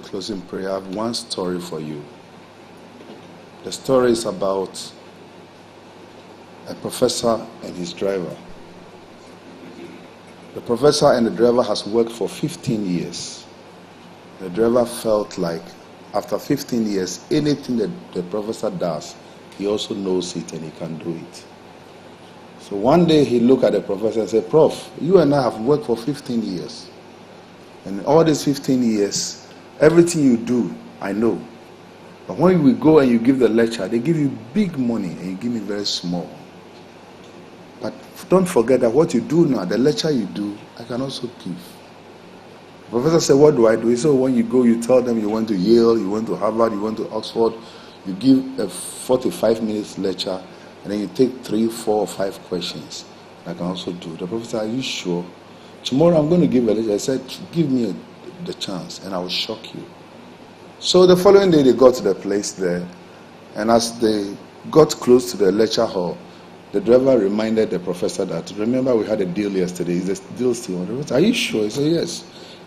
closing prayer, I have one story for you. The story is about a professor and his driver. The professor and the driver has worked for 15 years. The driver felt like after 15 years, anything that the professor does, he also knows it and he can do it. So one day he looked at the professor and said, "Prof, you and I have worked for 15 years. And all these 15 years, everything you do, I know. But when we go and you give the lecture, they give you big money and you give me very small. But don't forget that what you do now, the lecture you do, I can also give." The professor said, "What do I do?" He said, "When you go, you tell them you went to Yale, you went to Harvard, you went to Oxford. You give a 45 minutes lecture, and then you take 3, 4, or 5 questions. I can also do." The professor said, "Are you sure? Tomorrow I'm going to give a lecture." I said, "Give me the chance, and I will shock you." So the following day, they got to the place there, and as they got close to the lecture hall, the driver reminded the professor that, "Remember, we had a deal yesterday. Is the deal still on?" The professor, "Are you sure?" He said, "Yes.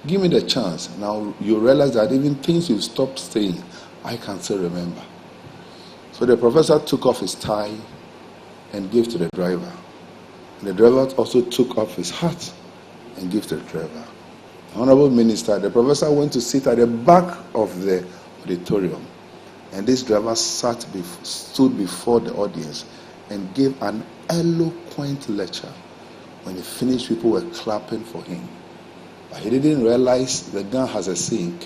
Give me the chance. Now you realize that even things you stopped saying, I can still remember." So the professor took off his tie and gave to the driver. And the driver also took off his hat and gave to the driver. Honorable Minister, the professor went to sit at the back of the auditorium, and this driver stood before the audience and gave an eloquent lecture. When he finished, people were clapping for him. But he didn't realize the guy has a saying,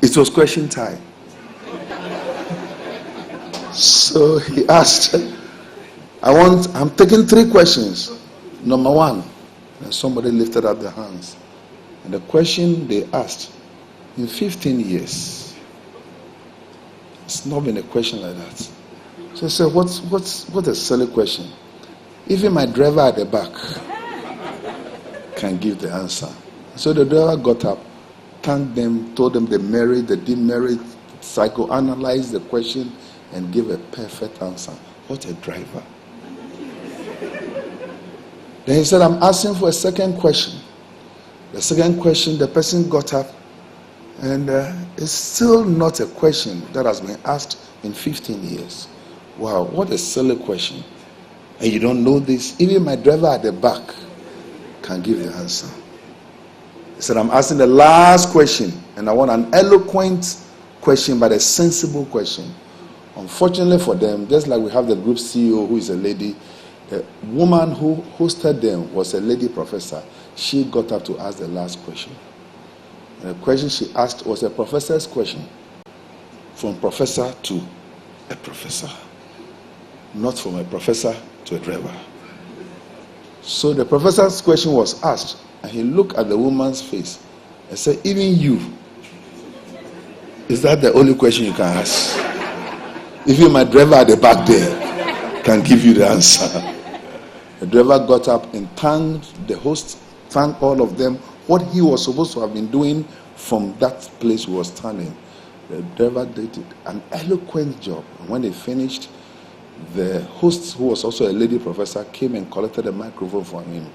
it was question time. So he asked, I'm taking 3 questions. Number 1, and somebody lifted up their hands. And the question they asked, in 15 years, it's not been a question like that. So I said, what a silly question. Even my driver at the back can give the answer. So the driver got up, thanked them, told them the merit, the demerit, psychoanalyzed the question, and gave a perfect answer. What a driver. Then he said, "I'm asking for a second question." The second question, the person got up, and it's still not a question that has been asked in 15 years. Wow, what a silly question. And you don't know this? Even my driver at the back can give the answer. He said, "I'm asking the last question, and I want an eloquent question, but a sensible question." Unfortunately for them, just like we have the group CEO who is a lady, the woman who hosted them was a lady professor. She got up to ask the last question. And the question she asked was a professor's question, from professor to a professor, not from a professor to a driver. So the professor's question was asked, and he looked at the woman's face and said, "Even you, is that the only question you can ask? Even my driver at the back there can give you the answer." The driver got up and thanked the host, thanked all of them, what he was supposed to have been doing from that place he was standing. The driver did an eloquent job. And when they finished, the host, who was also a lady professor, came and collected a microphone from him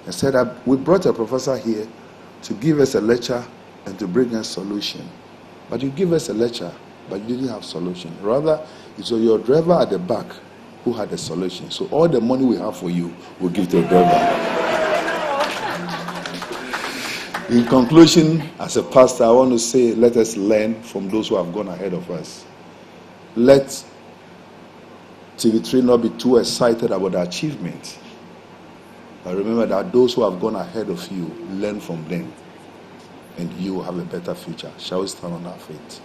and said that, "We brought a professor here to give us a lecture and to bring us solution. But you give us a lecture, but you didn't have solution. Rather, it was your driver at the back who had a solution. So all the money we have for you, we'll give to the driver." In conclusion, as a pastor, I want to say, let us learn from those who have gone ahead of us. Let TV3 not be too excited about the achievement. But remember that those who have gone ahead of you, learn from them, and you will have a better future. Shall we stand on our feet?